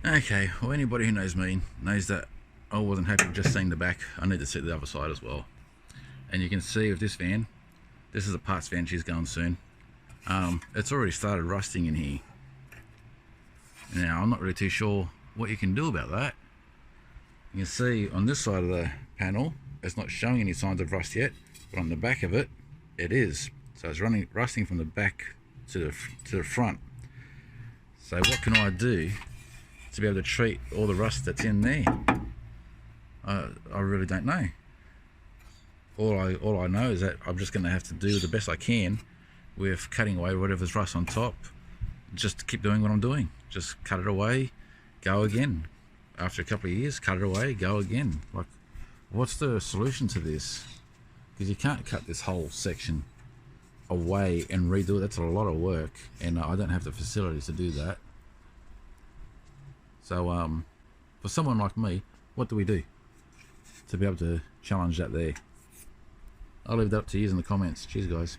Okay, well, anybody who knows me knows that I wasn't happy with just seeing the back. I need to see the other side as well. And you can see with this van, this is a parts van, she's going soon. It's already started rusting in here. Now, I'm not really too sure what you can do about that. You can see on this side of the panel, it's not showing any signs of rust yet, but on the back of it, it is. So it's rusting from the back to the front. So what can I do to be able to treat all the rust that's in there? I really don't know. All I know is that I'm just going to have to do the best I can with cutting away whatever's rust on top. Just keep doing what I'm doing. Just cut it away, go again. After a couple of years, cut it away, go again. Like, what's the solution to this? Because you can't cut this whole section away and redo it. That's a lot of work, and I don't have the facilities to do that. So for someone like me, what do we do to be able to challenge that there? I'll leave that up to you in the comments. Cheers, guys.